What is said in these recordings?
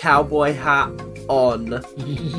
cowboy hat on.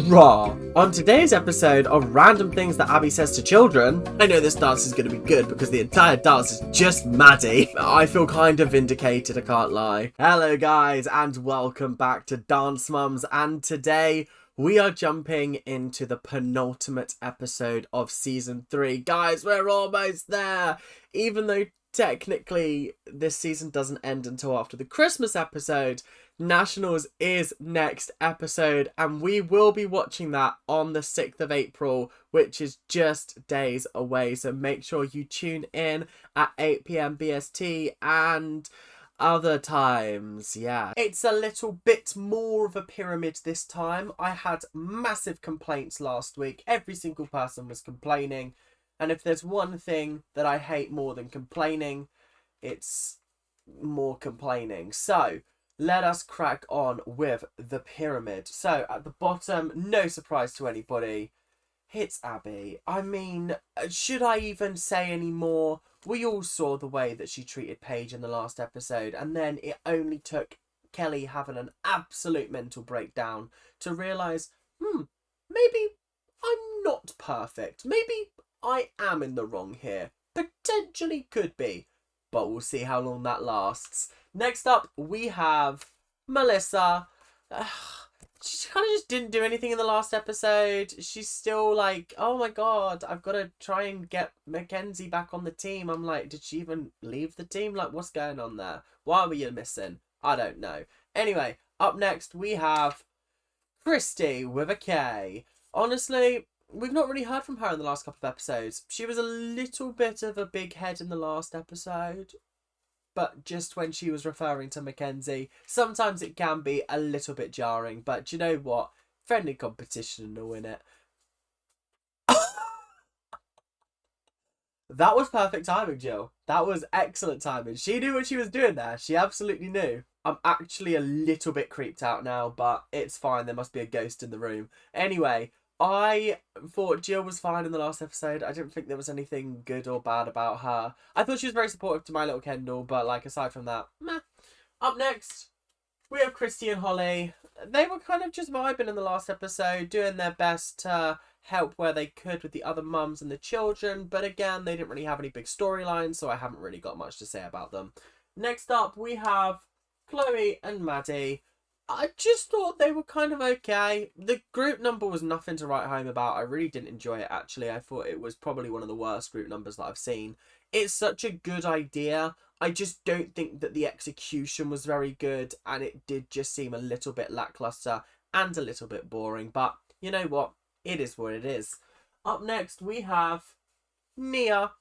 Raw. On today's episode of Random Things That Abby Says to Children, I know this dance is going to be good because the entire dance is just Maddie. I feel kind of vindicated, I can't lie. Hello guys and welcome back to Dance Mums, and today we are jumping into the penultimate episode of season 3. Guys, we're almost there. Even though technically this season doesn't end until after the Christmas episode, Nationals is next episode, and we will be watching that on the 6th of April, which is just days away. So make sure you tune in at 8 p.m. BST and other times. Yeah, it's a little bit more of a pyramid this time. I had massive complaints last week. Every single person was complaining, and if there's one thing that I hate more than complaining, it's more complaining. So let us crack on with the pyramid. So at the bottom, no surprise to anybody, it's Abby. I mean, should I even say any more? We all saw the way that she treated Paige in the last episode, and then it only took Kelly having an absolute mental breakdown to realise, maybe I'm not perfect. Maybe I am in the wrong here. Potentially could be, but we'll see how long that lasts. Next up, we have Melissa. She kind of just didn't do anything in the last episode. She's still like, oh my god, I've got to try and get Mackenzie back on the team. I'm like, did she even leave the team? Like, what's going on there? Why were you missing? I don't know. Anyway, up next, we have Christy with a K. Honestly, we've not really heard from her in the last couple of episodes. She was a little bit of a big head in the last episode, but just when she was referring to Mackenzie, sometimes it can be a little bit jarring. But do you know what? Friendly competition and all in it. That was perfect timing, Jill. That was excellent timing. She knew what she was doing there. She absolutely knew. I'm actually a little bit creeped out now, but it's fine. There must be a ghost in the room. Anyway, I thought Jill was fine in the last episode. I didn't think there was anything good or bad about her. I thought she was very supportive to my little Kendall, but like aside from that, meh. Up next, we have Christy and Holly. They were kind of just vibing in the last episode, doing their best to help where they could with the other mums and the children, but again, they didn't really have any big storylines, so I haven't really got much to say about them. Next up, we have Chloe and Maddie. I just thought they were kind of okay. The group number was nothing to write home about. I really didn't enjoy it, actually. I thought it was probably one of the worst group numbers that I've seen. It's such a good idea. I just don't think that the execution was very good, and it did just seem a little bit lackluster and a little bit boring. But you know what? It is what it is. Up next, we have Nia.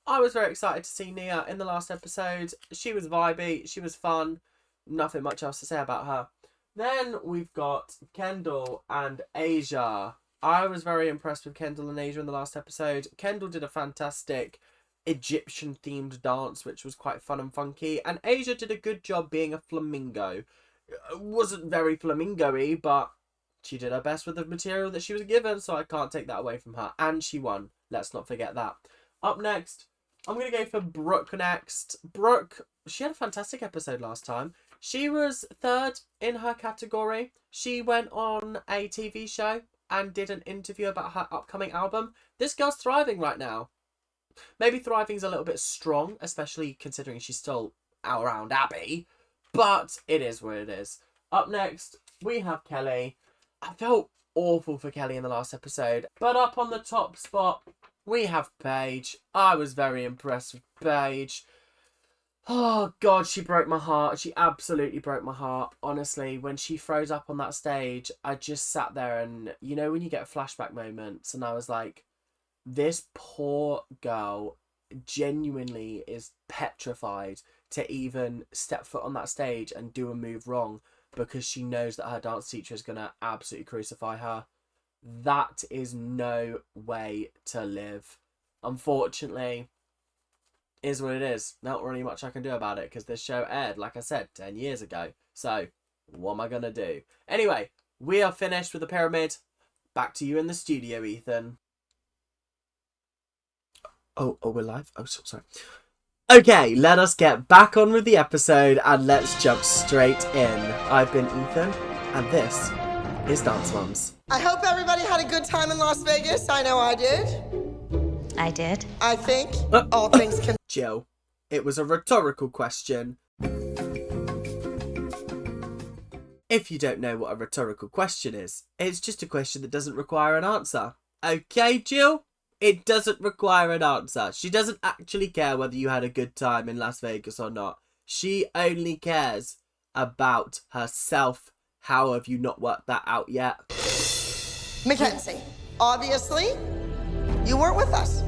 I was very excited to see Nia in the last episode. She was vibey. She was fun. Nothing much else to say about her. Then we've got Kendall and Asia. I was very impressed with Kendall and Asia in the last episode. Kendall did a fantastic Egyptian-themed dance, which was quite fun and funky. And Asia did a good job being a flamingo. It wasn't very flamingo-y, but she did her best with the material that she was given, so I can't take that away from her. And she won. Let's not forget that. Up next, I'm going to go for Brooke next. Brooke, she had a fantastic episode last time. She was third in her category. She went on a TV show and did an interview about her upcoming album. This girl's thriving right now. Maybe thriving's a little bit strong, especially considering she's still out around Abby. But it is what it is. Up next, we have Kelly. I felt awful for Kelly in the last episode. But up on the top spot, we have Paige. I was very impressed with Paige. Oh, God, she broke my heart. She absolutely broke my heart. Honestly, when she froze up on that stage, I just sat there and, you know, when you get flashback moments, and I was like, this poor girl genuinely is petrified to even step foot on that stage and do a move wrong because she knows that her dance teacher is going to absolutely crucify her. That is no way to live. Unfortunately, is what it is. Not really much I can do about it because this show aired, like I said, 10 years ago. So, what am I going to do? Anyway, we are finished with the pyramid. Back to you in the studio, Ethan. Oh, we're live? Oh, sorry. Okay, let us get back on with the episode and let's jump straight in. I've been Ethan. And this is Dance Moms. I hope everybody had a good time in Las Vegas. I know I did. I did. I think all things can... Jill, it was a rhetorical question. If you don't know what a rhetorical question is, it's just a question that doesn't require an answer. Okay, Jill? It doesn't require an answer. She doesn't actually care whether you had a good time in Las Vegas or not. She only cares about herself. How have you not worked that out yet? Mackenzie, obviously, you weren't with us.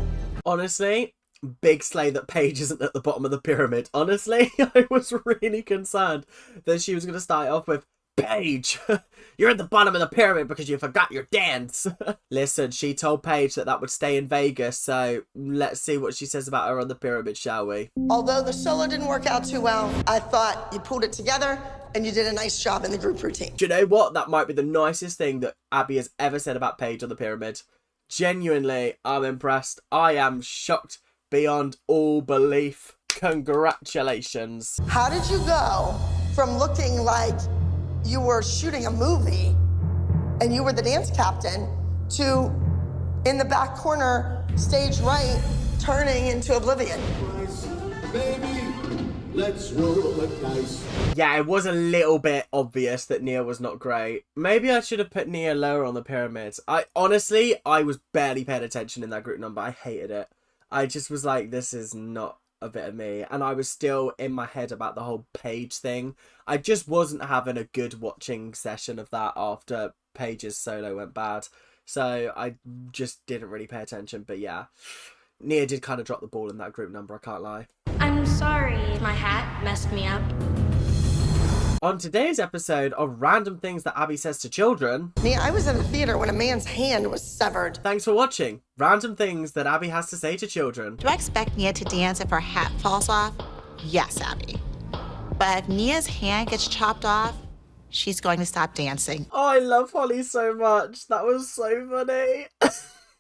Honestly, big slay that Paige isn't at the bottom of the pyramid. Honestly, I was really concerned that she was going to start off with, Paige, you're at the bottom of the pyramid because you forgot your dance. Listen, she told Paige that would stay in Vegas, so let's see what she says about her on the pyramid, shall we? Although the solo didn't work out too well, I thought you pulled it together and you did a nice job in the group routine. Do you know what? That might be the nicest thing that Abby has ever said about Paige on the pyramid. Genuinely, I'm impressed. I am shocked beyond all belief. Congratulations. How did you go from looking like you were shooting a movie and you were the dance captain to in the back corner, stage right, turning into oblivion? Baby, let's roll the dice. Yeah, it was a little bit obvious that Nia was not great. Maybe I should have put Nia lower on the pyramid. I was barely paying attention in that group number. I hated it. I just was like, this is not a bit of me. And I was still in my head about the whole Paige thing. I just wasn't having a good watching session of that after Paige's solo went bad. So I just didn't really pay attention. But yeah, Nia did kind of drop the ball in that group number, I can't lie. I'm sorry. My hat messed me up. On today's episode of Random Things That Abby Says to Children... Nia, I was in a theater when a man's hand was severed. Thanks for watching. Random Things That Abby Has to Say to Children. Do I expect Nia to dance if her hat falls off? Yes, Abby. But if Nia's hand gets chopped off, she's going to stop dancing. Oh, I love Holly so much. That was so funny.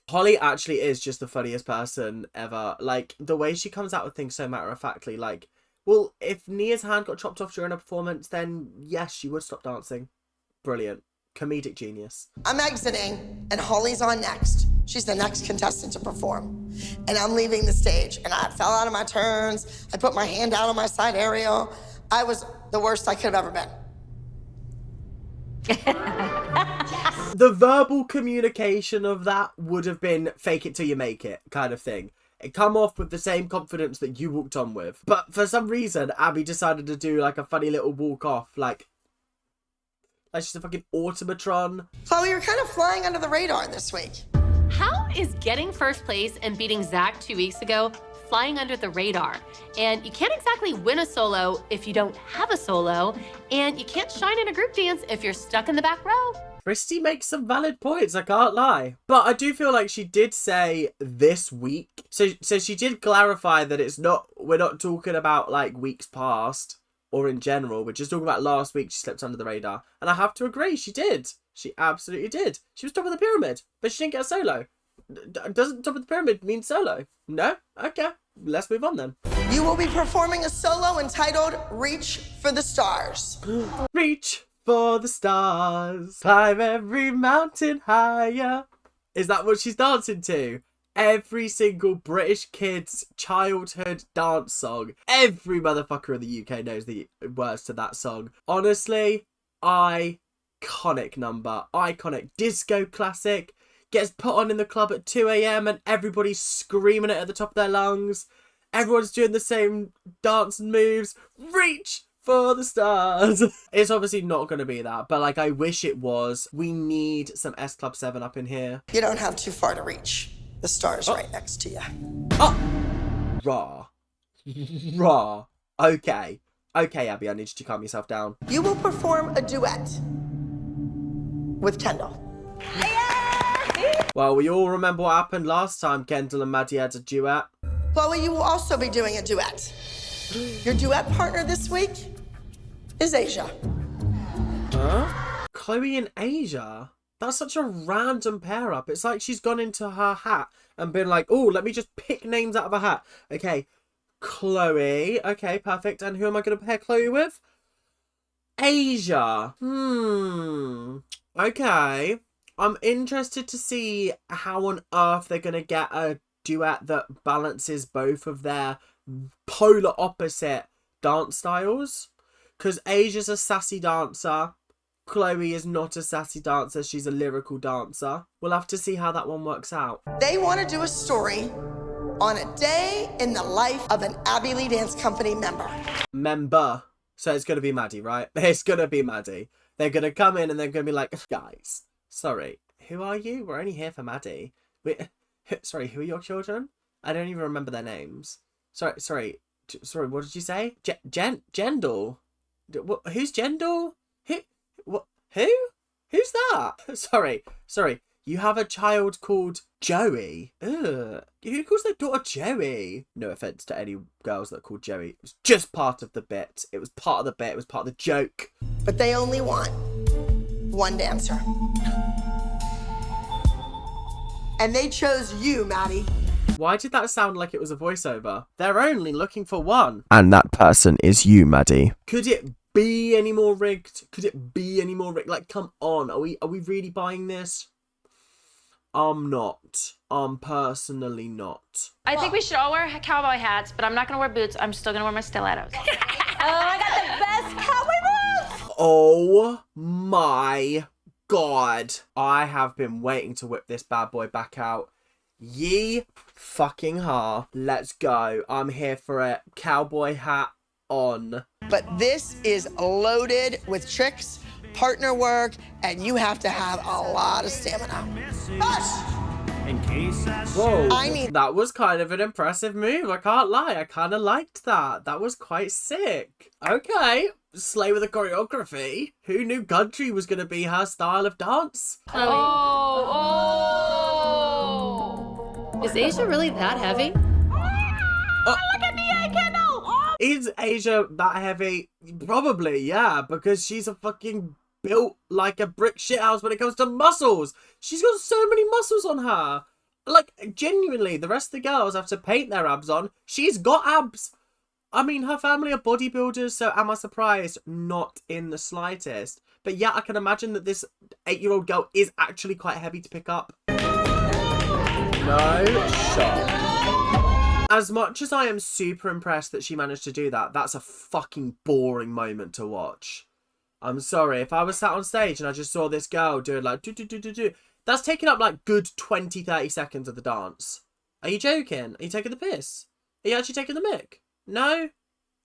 Holly actually is just the funniest person ever. Like, the way she comes out with things so matter-of-factly, like... Well, if Nia's hand got chopped off during a performance, then yes, she would stop dancing. Brilliant. Comedic genius. I'm exiting, and Holly's on next. She's the next contestant to perform. And I'm leaving the stage, and I fell out of my turns. I put my hand out on my side aerial. I was the worst I could have ever been. The verbal communication of that would have been fake it till you make it kind of thing. It come off with the same confidence that you walked on with. But for some reason, Abby decided to do like a funny little walk off, like she's a fucking automatron. Chloe, you're kind of flying under the radar this week. How is getting first place and beating Zach 2 weeks ago flying under the radar? And you can't exactly win a solo if you don't have a solo, and you can't shine in a group dance if you're stuck in the back row. Christy makes some valid points, I can't lie. But I do feel like she did say this week. So she did clarify that we're not talking about like weeks past or in general. We're just talking about last week she slipped under the radar. And I have to agree, she did. She absolutely did. She was top of the pyramid, but she didn't get a solo. Doesn't top of the pyramid mean solo? No? Okay, let's move on then. You will be performing a solo entitled Reach for the Stars. Reach for the stars, climb every mountain higher. Is that what she's dancing to? Every single British kid's childhood dance song. Every motherfucker in the UK knows the words to that song. Honestly, iconic number. Iconic disco classic. Gets put on in the club at 2 a.m. and everybody's screaming it at the top of their lungs. Everyone's doing the same dance moves. Reach for the stars. It's obviously not going to be that, but like I wish it was. We need some S Club 7 up in here. You don't have too far to reach. The star's right next to you. Oh! Raw. Raw. Okay. Okay, Abby, I need you to calm yourself down. You will perform a duet with Kendall. Well, we all remember what happened last time Kendall and Maddie had a duet. Chloe, you will also be doing a duet. Your duet partner this week is Asia. Huh? Chloe and Asia? That's such a random pair up. It's like she's gone into her hat and been like, oh, let me just pick names out of a hat. Okay, Chloe. Okay, perfect. And who am I going to pair Chloe with? Asia. Okay. I'm interested to see how on earth they're going to get a duet that balances both of their polar opposite dance styles. Because Asia's a sassy dancer. Chloe is not a sassy dancer. She's a lyrical dancer. We'll have to see how that one works out. They want to do a story on a day in the life of an Abbey Lee Dance Company member. So it's going to be Maddie, right? It's going to be Maddie. They're going to come in and they're going to be like, guys, sorry, who are you? We're only here for Maddie. Sorry, who are your children? I don't even remember their names. Sorry, what did you say? Jendal? Who's Jendal? Who? Who's that? Sorry. You have a child called Joey. Ugh. Who calls their daughter Joey? No offense to any girls that are called Joey. It was just part of the bit. It was part of the bit. It was part of the joke. But they only want one dancer. And they chose you, Maddie. Why did that sound like it was a voiceover? They're only looking for one. And that person is you, Maddie. Could it be any more rigged? Like, come on. Are we really buying this? I'm not. I'm personally not. I think we should all wear cowboy hats, but I'm not gonna wear boots. I'm still gonna wear my stilettos. Oh, I got the best cowboy boots! Oh my God. I have been waiting to whip this bad boy back out. Yee fucking Haw. Let's go. I'm here for it. Cowboy hat on. But this is loaded with tricks, partner work, and you have to have a lot of stamina. Hush! Whoa, I need- that was kind of an impressive move. I can't lie. I kind of liked that. That was quite sick. Okay, slay with the choreography. Who knew country was going to be her style of dance? Is Asia really that heavy? Look at me, I can know! Is Asia that heavy? Probably, yeah, because she's a fucking built like a brick shithouse when it comes to muscles. She's got so many muscles on her. Like, genuinely, the rest of the girls have to paint their abs on. She's got abs. I mean, her family are bodybuilders, so am I surprised? Not in the slightest. But yeah, I can imagine that this 8-year-old girl is actually quite heavy to pick up. No shot. As much as I am super impressed that she managed to do that, that's a fucking boring moment to watch. I'm sorry, if I was sat on stage and I just saw this girl doing like do, that's taking up like good 20-30 seconds of the dance. Are you joking? Are you taking the piss? Are you actually taking the mick? No?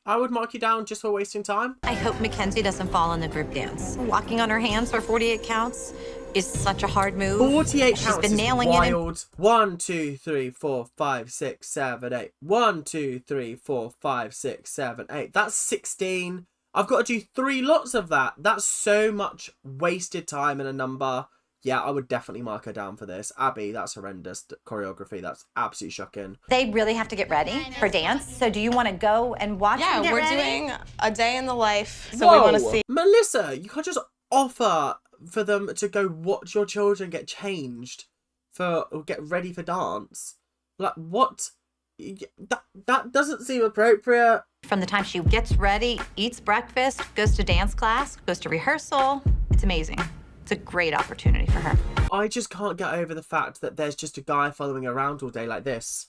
I would mark you down just for wasting time. I hope Mackenzie doesn't fall in the group dance. Walking on her hands for 48 counts is such a hard move. 48 She's counts been nailing is it. wild. 1, 2, 3, 4, 5, 6, 7, 8. 1, 2, 3, 4, 5, 6, 7, 8. That's 16. I've got to do 3 lots of that. That's so much wasted time in a number. Yeah, I would definitely mark her down for this. Abby, that's horrendous choreography. That's absolutely shocking. They really have to get ready for dance. So do you want to go and watch them get we're ready? doing a day in the life. So Whoa. we want to see. Melissa, you can't just offer for them to go watch your children get changed or get ready for dance. Like, what? That doesn't seem appropriate. From the time she gets ready, eats breakfast, goes to dance class, goes to rehearsal, it's amazing. It's a great opportunity for her. I just can't get over the fact that there's just a guy following her around all day like this.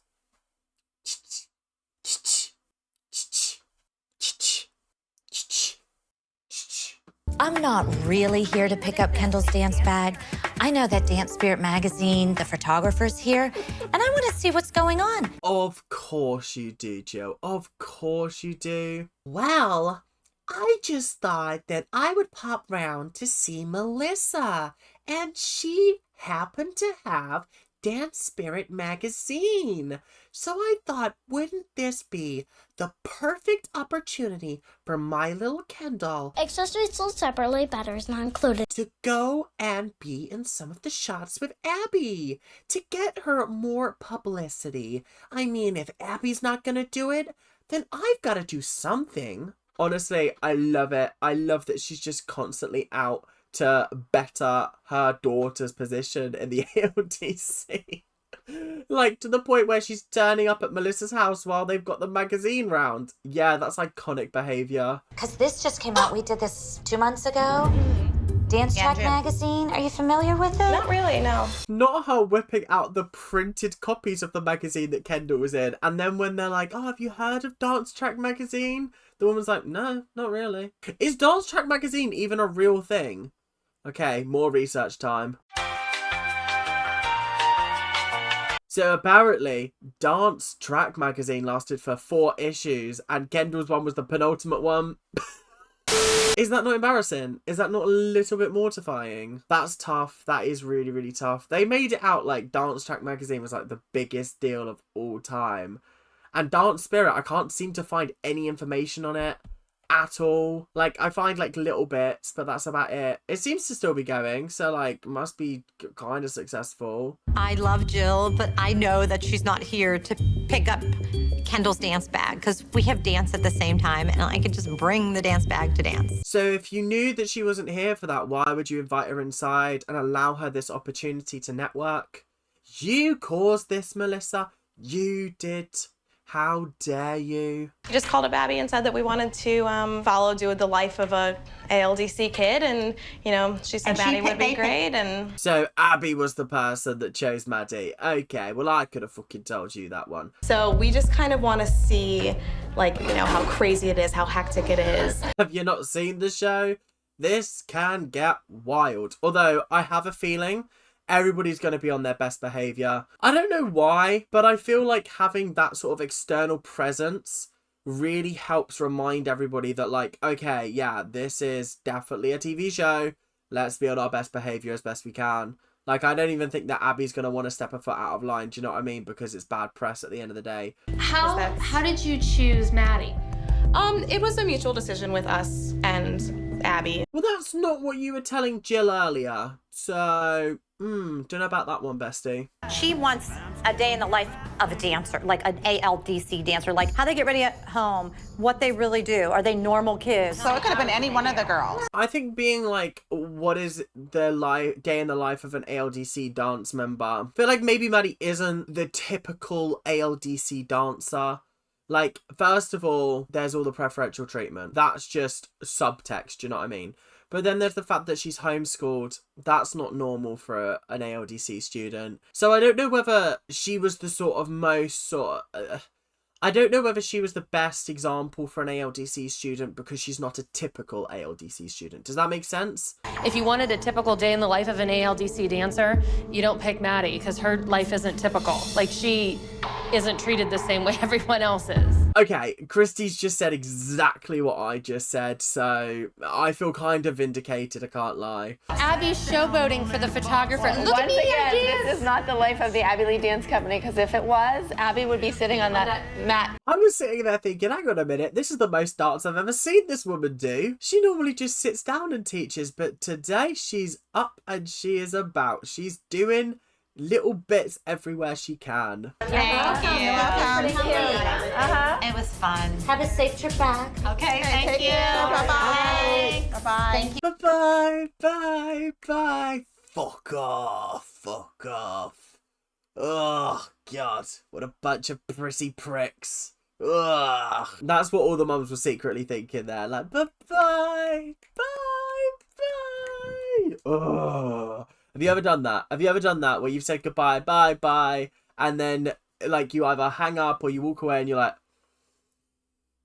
I'm not really here to pick up Kendall's dance bag. I know that Dance Spirit magazine, the photographer's here, and I want to see what's going on. Of course you do, Jill. Of course you do. Well, I just thought that I would pop round to see Melissa, and she happened to have Dance Spirit magazine. So I thought, wouldn't this be the perfect opportunity for my little Kendall Accessories sold separately, batteries not included. to go and be in some of the shots with Abby, to get her more publicity. I mean, if Abby's not gonna do it, then I've got to do something. Honestly, I love it. I love that she's just constantly out to better her daughter's position in the ALDC. Like, to the point where she's turning up at Melissa's house while they've got the magazine round. Yeah, that's iconic behavior. Because this just came out. We did this 2 months ago. Dance Track magazine. Are you familiar with it? Not really, no. Not her whipping out the printed copies of the magazine that Kendall was in. And then when they're like, oh, have you heard of Dance Track magazine? The woman's like, no, not really. Is Dance Track magazine even a real thing? Okay, more research time. So apparently, Dance Track magazine lasted for 4 issues and Kendall's one was the penultimate one. Is that not embarrassing? Is that not a little bit mortifying? That's tough. That is really, really tough. They made it out like Dance Track magazine was like the biggest deal of all time. And Dance Spirit, I can't seem to find any information on it at all. Like, I find like little bits, but that's about it. It seems to still be going, so like must be kind of successful. I love Jill, but I know that she's not here to pick up Kendall's dance bag because we have dance at the same time and I can just bring the dance bag to dance. So if you knew that she wasn't here for that, why would you invite her inside and allow her this opportunity to network? You caused this, Melissa. You did. How dare you? We just called up Abby and said that we wanted to do the life of a ALDC kid, and she said Maddie would be great. And so Abby was the person that chose Maddie. Okay, well I could have fucking told you that one. So we just kind of want to see, how crazy it is, how hectic it is. Have you not seen the show? This can get wild. Although I have a feeling everybody's going to be on their best behavior. I don't know why, but I feel like having that sort of external presence really helps remind everybody that, like, okay, yeah, this is definitely a TV show. Let's be on our best behavior as best we can. Like, I don't even think that Abby's going to want to step her foot out of line, do you know what I mean? Because it's bad press at the end of the day. How did you choose Maddie? It was a mutual decision with us and Abby. Well, that's not what you were telling Jill earlier. So, don't know about that one, bestie. She wants a day in the life of a dancer, like an ALDC dancer, like how they get ready at home, what they really do. Are they normal kids? So it could have been any one of the girls. I think being like, what is the day in the life of an ALDC dance member? I feel like maybe Maddie isn't the typical ALDC dancer. Like, first of all, there's all the preferential treatment. That's just subtext, do you know what I mean? But then there's the fact that she's homeschooled. That's not normal for an ALDC student. So I don't know whether she was the sort of most I don't know whether she was the best example for an ALDC student because she's not a typical ALDC student. Does that make sense? If you wanted a typical day in the life of an ALDC dancer, you don't pick Maddie because her life isn't typical. Like, she isn't treated the same way everyone else is. Okay, Christy's just said exactly what I just said, so I feel kind of vindicated, I can't lie. Abby's showboating for the photographer. Look at Once me, again, ideas. this is not the life of the Abby Lee Dance Company, because if it was, Abby would be sitting on that mat. I was sitting there thinking, hang on a minute, this is the most dance I've ever seen this woman do. She normally just sits down and teaches, but today she's up and she is about. She's doing little bits everywhere she can. Thank you. It was fun. Have a safe trip back. Okay, thank you. Bye-bye. Bye-bye. Thank you. Bye-bye, bye-bye. Fuck off, fuck off. Oh, God, what a bunch of prissy pricks. Ugh. That's what all the mums were secretly thinking there. Like, bye-bye, bye-bye. Ugh. Have you ever done that? Have you ever done that where you've said goodbye, bye, and then, like, you either hang up or you walk away and you're like,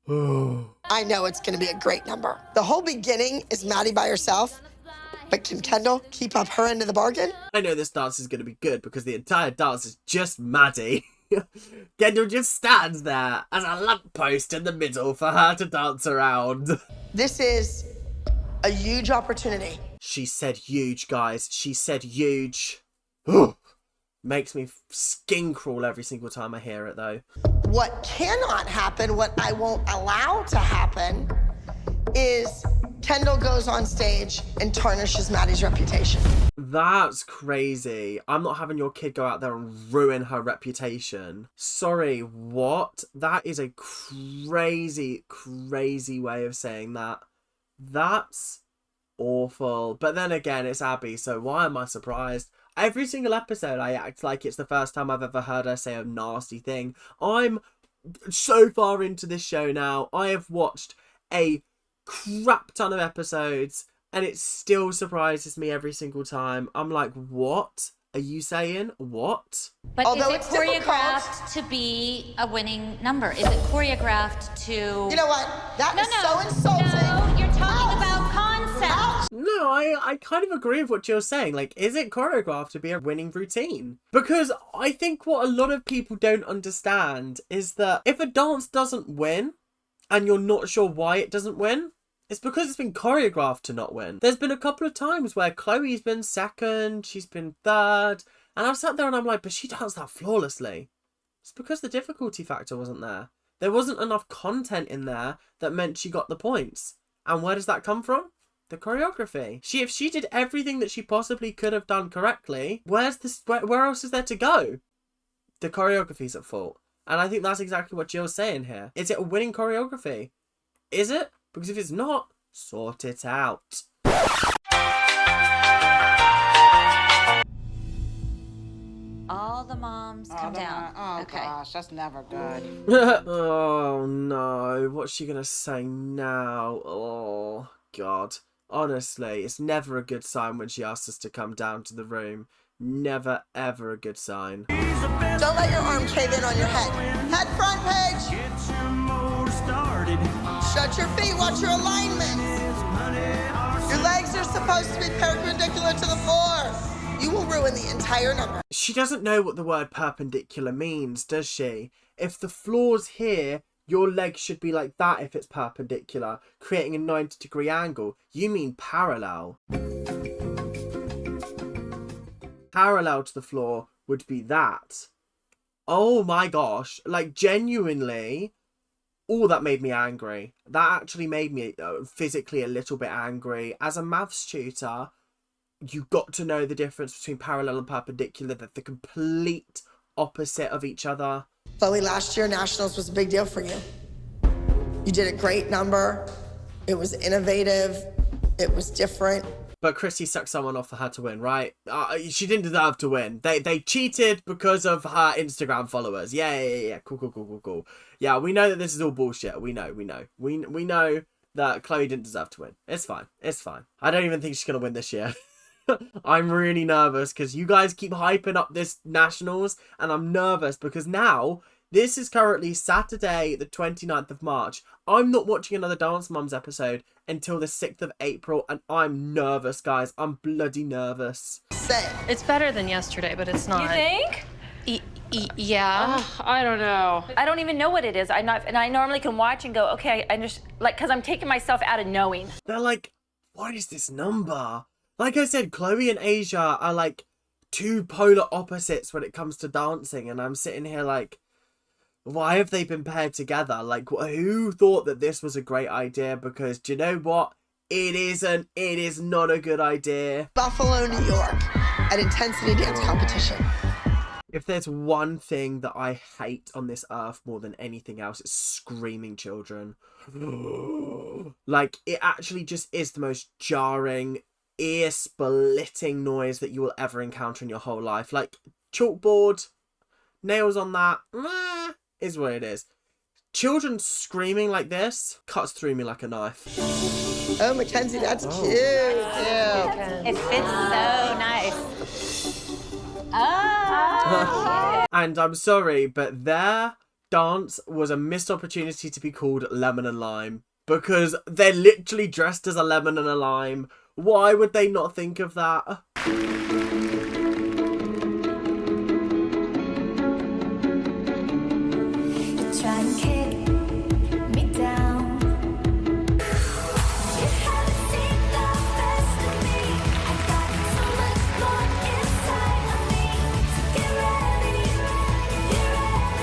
oh. I know it's going to be a great number. The whole beginning is Maddie by herself, but can Kendall keep up her end of the bargain? I know this dance is going to be good because the entire dance is just Maddie. Kendall just stands there as a lamppost in the middle for her to dance around. This is a huge opportunity. She said huge, guys. She said huge. Makes me skin crawl every single time I hear it, though. What cannot happen, what I won't allow to happen, is Kendall goes on stage and tarnishes Maddie's reputation. That's crazy. I'm not having your kid go out there and ruin her reputation. Sorry, what? That is a crazy, crazy way of saying that. That's awful. But then again, it's Abby, so why am I surprised? Every single episode, I act like it's the first time I've ever heard her say a nasty thing. I'm so far into this show now. I have watched a crap ton of episodes, and it still surprises me every single time. I'm like, what are you saying? What? But Although is it it's difficult- choreographed to be a winning number? Is it choreographed to... You know what? That is so insulting. No, you're talking about concept. No, I kind of agree with what Jill's saying. Like, is it choreographed to be a winning routine? Because I think what a lot of people don't understand is that if a dance doesn't win, and you're not sure why it doesn't win, it's because it's been choreographed to not win. There's been a couple of times where Chloe's been second, she's been third, and I've sat there and I'm like, but she danced that flawlessly. It's because the difficulty factor wasn't there. There wasn't enough content in there that meant she got the points. And where does that come from? The choreography. If she did everything that she possibly could have done correctly, where else is there to go? The choreography's at fault. And I think that's exactly what Jill's saying here. Is it a winning choreography? Is it? Because if it's not, sort it out. All the moms come down. Oh, okay. gosh, that's never good. Oh no, what's she gonna say now? Oh God. Honestly, it's never a good sign when she asks us to come down to the room. Never ever a good sign. Don't let your arm cave in on your head. Head front, Paige. Shut your feet. Watch your alignment. Your legs are supposed to be perpendicular to the floor. You will ruin the entire number. She doesn't know what the word perpendicular means, does she? If the floor's here, your legs should be like that if it's perpendicular, creating a 90-degree angle. You mean parallel. Parallel to the floor would be that. Oh my gosh. Like, genuinely, that made me angry. That actually made me physically a little bit angry. As a maths tutor, you got to know the difference between parallel and perpendicular. They're the complete opposite of each other. Chloe, last year Nationals was a big deal for you. You did a great number. It was innovative. It was different. But Chrissy sucked someone off for her to win, right? She didn't deserve to win. They cheated because of her Instagram followers. Yeah. Cool. Yeah, we know that this is all bullshit. We know. We know that Chloe didn't deserve to win. It's fine. I don't even think she's going to win this year. I'm really nervous because you guys keep hyping up this Nationals, and I'm nervous because now this is currently Saturday the 29th of March. I'm not watching another Dance Moms episode until the 6th of April, and I'm nervous, guys. I'm bloody nervous. It's better than yesterday, but it's not. You think? Yeah. I don't know. I don't even know what it is. And I normally can watch and go, okay, I just, like, because I'm taking myself out of knowing. They're like, what is this number? Like I said, Chloe and Asia are like two polar opposites when it comes to dancing, and I'm sitting here like, why have they been paired together? Like, who thought that this was a great idea? Because do you know what? It isn't. It is not a good idea. Buffalo, New York, an intensity dance competition. If there's one thing that I hate on this earth more than anything else, it's screaming children. Like, it actually just is the most jarring, ear-splitting noise that you will ever encounter in your whole life. Like, chalkboard, nails on that, is what it is. Children screaming like this cuts through me like a knife. Oh, Mackenzie, that's cute. It fits so nice. Oh. And I'm sorry, but their dance was a missed opportunity to be called Lemon and Lime. Because they're literally dressed as a lemon and a lime. Why would they not think of that? Try and kick me down. You haven't seen the best of me. I got so much more inside of me. So get ready, get ready.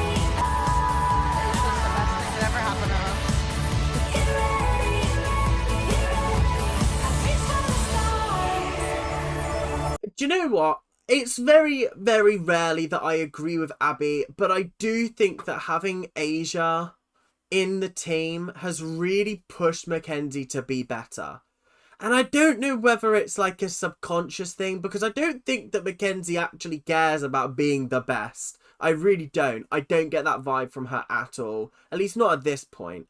This was the best thing that ever happened to us. Get ready, get ready. I reach for the stars. Do you know what? It's very, very rarely that I agree with Abby, but I do think that having Asia in the team has really pushed Mackenzie to be better. And I don't know whether it's like a subconscious thing, because I don't think that Mackenzie actually cares about being the best. I really don't. I don't get that vibe from her at all. At least not at this point.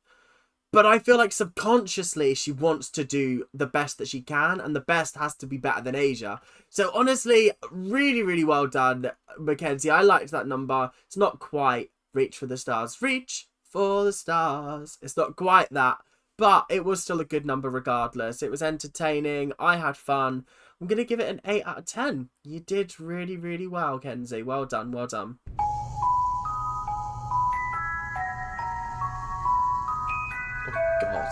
But I feel like subconsciously she wants to do the best that she can, and the best has to be better than Asia. So honestly, really, really well done, Mackenzie. I liked that number. It's not quite Reach for the Stars. Reach for the stars. It's not quite that, but it was still a good number regardless. It was entertaining. I had fun. I'm going to give it an 8 out of 10. You did really, really well, Kenzie. Well done, well done. Oh, God.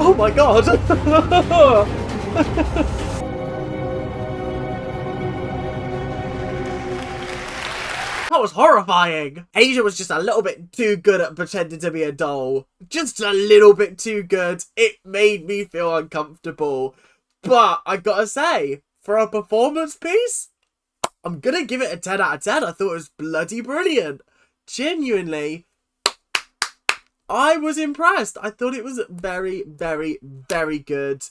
Oh my God! That was horrifying! Asia was just a little bit too good at pretending to be a doll. Just a little bit too good. It made me feel uncomfortable. But I gotta say, for a performance piece, I'm gonna give it a 10 out of 10. I thought it was bloody brilliant. Genuinely. I was impressed. I thought it was very, very, very good.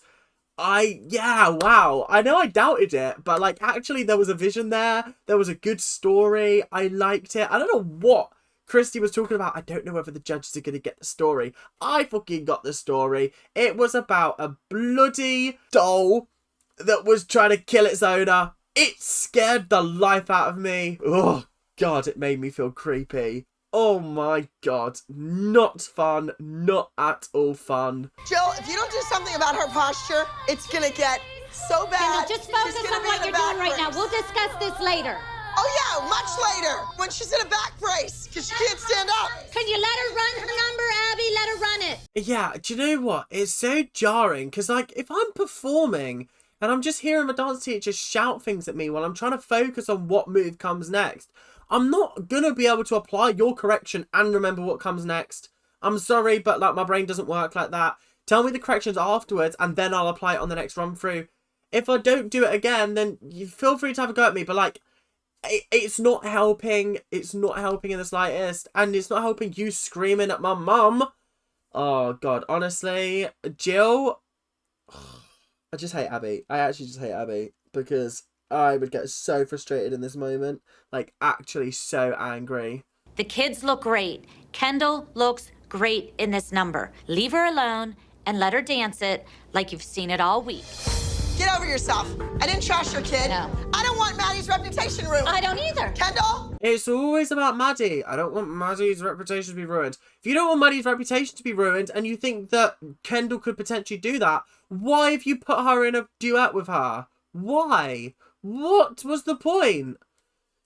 Yeah, wow. I know I doubted it, but like actually there was a vision there. There was a good story. I liked it. I don't know what Christy was talking about. I don't know whether the judges are going to get the story. I fucking got the story. It was about a bloody doll that was trying to kill its owner. It scared the life out of me. Oh, God, it made me feel creepy. Oh my God, not fun, not at all fun. Jill, if you don't do something about her posture, it's gonna get so bad. Kendall, just focus on what you're doing right now. We'll discuss this later. Oh yeah, much later, when she's in a back brace, because she can't stand up. Can you let her run her number, Abby? Let her run it. Yeah, do you know what? It's so jarring, because like, if I'm performing and I'm just hearing my dance teacher shout things at me while I'm trying to focus on what move comes next, I'm not gonna be able to apply your correction and remember what comes next. I'm sorry, but like my brain doesn't work like that. Tell me the corrections afterwards and then I'll apply it on the next run through. If I don't do it again, then you feel free to have a go at me, but like, it's not helping. It's not helping in the slightest. And it's not helping you screaming at my mum. Oh God, honestly, Jill, I just hate Abby. I actually just hate Abby because I would get so frustrated in this moment. Like, actually so angry. The kids look great. Kendall looks great in this number. Leave her alone and let her dance it like you've seen it all week. Get over yourself. I didn't trash your kid. No. I don't want Maddie's reputation ruined. I don't either. Kendall? It's always about Maddie. I don't want Maddie's reputation to be ruined. If you don't want Maddie's reputation to be ruined and you think that Kendall could potentially do that, why have you put her in a duet with her? Why? What was the point?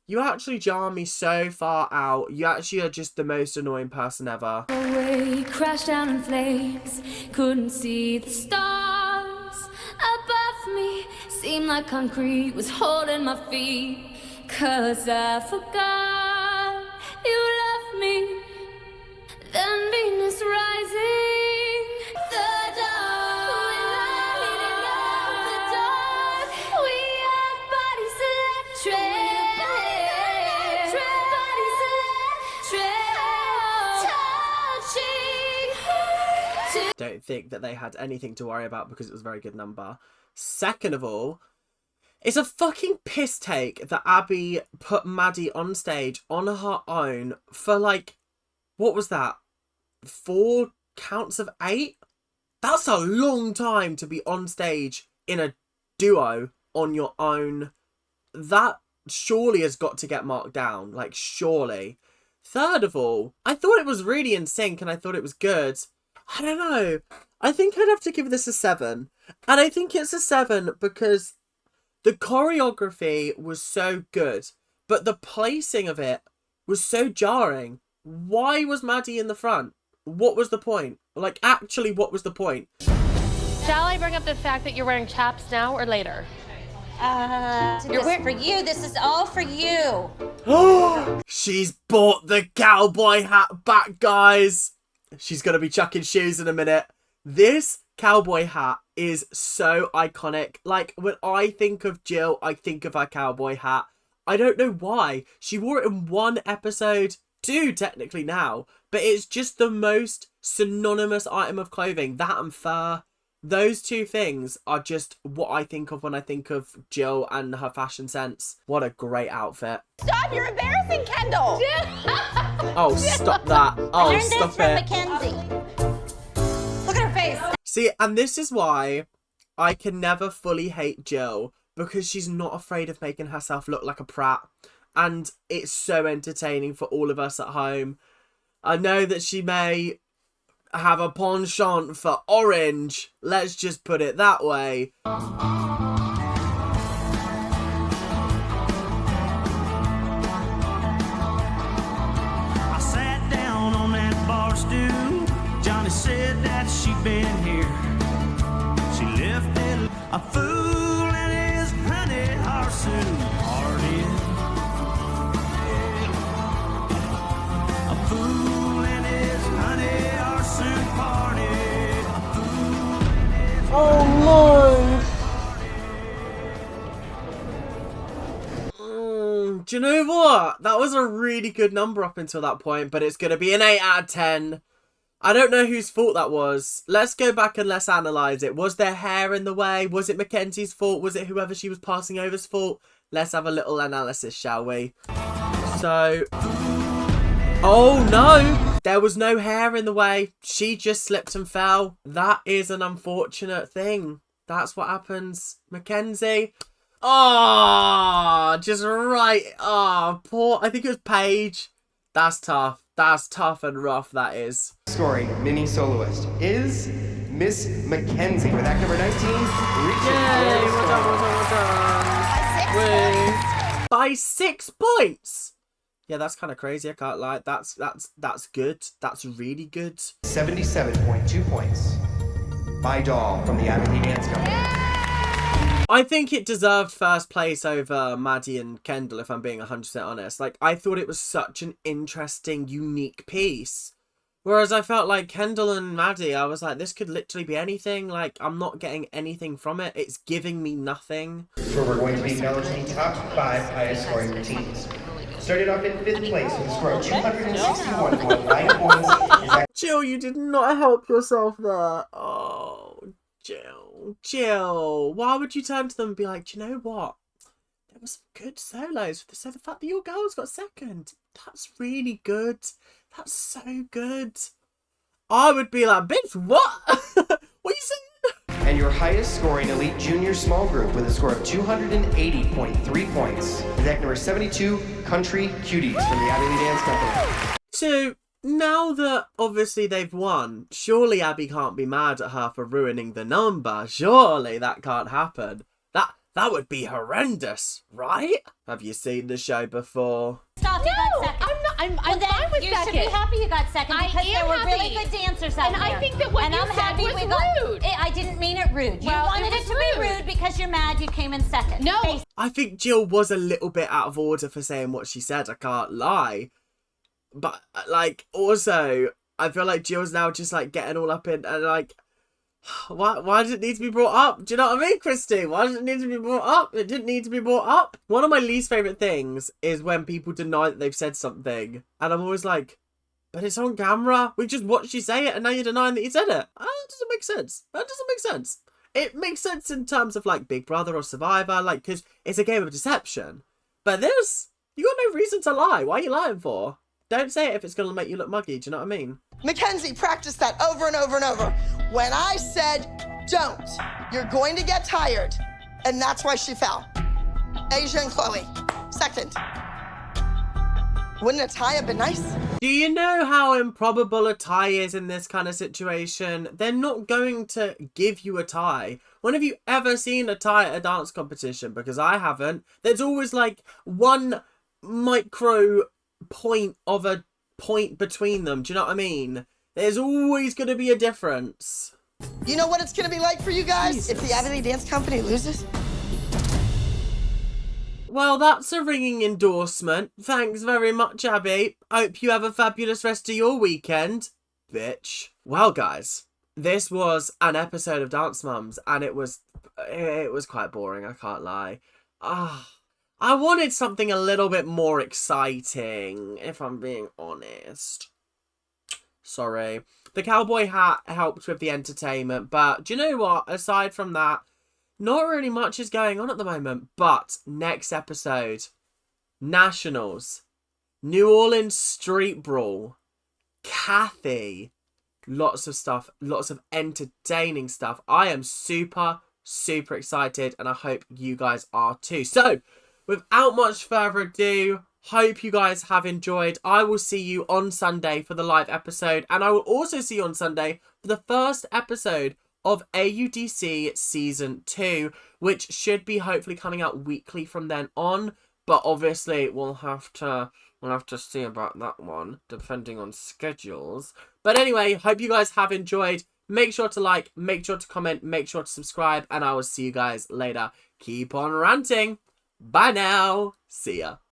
You actually jar me so far out. You actually are just the most annoying person ever. Away, crashed down in flames. Couldn't see the stars above me. Seemed like concrete was holding my feet. 'Cause I forgot you loved me. Then Venus rising. The dark. We lighting up the dark. We had bodies electric. Bodies electric. Touching. Don't think that they had anything to worry about because it was a very good number. Second of all, it's a fucking piss take that Abby put Maddie on stage on her own for like, what was that? 4 counts of 8? That's a long time to be on stage in a duo on your own. That surely has got to get marked down. Like, surely. Third of all, I thought it was really in sync and I thought it was good. I don't know. I think I'd have to give this a 7. And I think it's a 7 because the choreography was so good, but the placing of it was so jarring. Why was Maddie in the front? What was the point? Like, actually, what was the point? Shall I bring up the fact that you're wearing chaps now or later? You're for you. This is all for you. She's bought the cowboy hat back, guys. She's going to be chucking shoes in a minute. This cowboy hat is so iconic. Like, when I think of Jill, I think of her cowboy hat. I don't know why. She wore it in one episode, 2 technically now, but it's just the most synonymous item of clothing. That and fur. Those 2 things are just what I think of when I think of Jill and her fashion sense. What a great outfit. Stop, you're embarrassing Kendall. Oh, stop that. Oh, Learn stop this from it. Mackenzie. Look at her face. See, and this is why I can never fully hate Jill, because she's not afraid of making herself look like a prat. And it's so entertaining for all of us at home. I know that she may have a penchant for orange. Let's just put it that way. I sat down on that bar stool. Johnny said that she'd been here. She lifted a fool and his honey soon party. A fool and his honey soon party. Oh no! Do you know what? That was a really good number up until that point, but it's going to be an 8 out of 10. I don't know whose fault that was. Let's go back and let's analyse it. Was there hair in the way? Was it Mackenzie's fault? Was it whoever she was passing over's fault? Let's have a little analysis, shall we? So... oh no! There was no hair in the way. She just slipped and fell. That is an unfortunate thing. That's what happens. Mackenzie. Oh, just right. Oh, poor. I think it was Paige. That's tough. That's tough and rough, that is. Scoring mini soloist is Miss Mackenzie with act number 19. Yay, well done. By 6 points. Yeah, that's kind of crazy. I can't lie. That's good. That's really good. 77.2 points. My doll from the Abbey Dance Company. I think it deserved first place over Maddie and Kendall, if I'm being 100% honest. Like, I thought it was such an interesting, unique piece. Whereas I felt like Kendall and Maddie, I was like, this could literally be anything. Like, I'm not getting anything from it. It's giving me nothing. So we're going to be acknowledging top 5 highest scoring routines. Started off in 5th place with a score of 261.9 points. Jill, you did not help yourself there. Oh, Jill, why would you turn to them and be like, do you know what? There were some good solos. So the fact that your girls got second, that's really good. That's so good. I would be like, bitch, what? What are you saying? And your highest scoring elite junior small group with a score of 280.3 points is act number 72, Country Cuties from the Abbey Dance Company. So, now that obviously they've won, surely Abby can't be mad at her for ruining the number. Surely that can't happen. That would be horrendous, right? Have you seen the show before? Stop, you got second. I'm fine with you second. should be happy you got second because there were really good dancers out and there. I think that what and you I'm said happy was we got, rude. I didn't mean it rude. Well, you wanted it it was to be rude. rude because you're mad you came in second. No. I think Jill was a little bit out of order for saying what she said, I can't lie. But, like, also, I feel like Jill's now just, like, getting all up in, and, like, why does it need to be brought up? Do you know what I mean, Christy? Why does it need to be brought up? It didn't need to be brought up. One of my least favourite things is when people deny that they've said something. And I'm always like, but it's on camera. We just watched you say it and now you're denying that you said it. That doesn't make sense. That doesn't make sense. It makes sense in terms of, like, Big Brother or Survivor, like, because it's a game of deception. But this, you got no reason to lie. Why are you lying for? Don't say it if it's going to make you look muggy. Do you know what I mean? Mackenzie practiced that over and over and over. When I said, don't, you're going to get tired. And that's why she fell. Asia and Chloe, second. Wouldn't a tie have been nice? Do you know how improbable a tie is in this kind of situation? They're not going to give you a tie. When have you ever seen a tie at a dance competition? Because I haven't. There's always like one micro point of a point between them. Do you know what I mean? There's always going to be a difference. You know what it's going to be like for you guys Jesus. if the Abbey Dance Company loses? Well, that's a ringing endorsement. Thanks very much, Abby. Hope you have a fabulous rest of your weekend. Bitch. Well, guys, this was an episode of Dance Mums, and it was quite boring, I can't lie. I wanted something a little bit more exciting, if I'm being honest. Sorry. The cowboy hat helped with the entertainment, but do you know what? Aside from that, not really much is going on at the moment. But next episode, Nationals, New Orleans Street Brawl, Kathy, lots of stuff, lots of entertaining stuff. I am super excited, and I hope you guys are too. So, without much further ado, hope you guys have enjoyed. I will see you on Sunday for the live episode, and I will also see you on Sunday for the first episode of AUDC Season 2, which should be hopefully coming out weekly from then on, but obviously we'll have to see about that one, depending on schedules. But anyway, hope you guys have enjoyed. Make sure to like, make sure to comment, make sure to subscribe, and I will see you guys later. Keep on ranting. Bye now. See ya.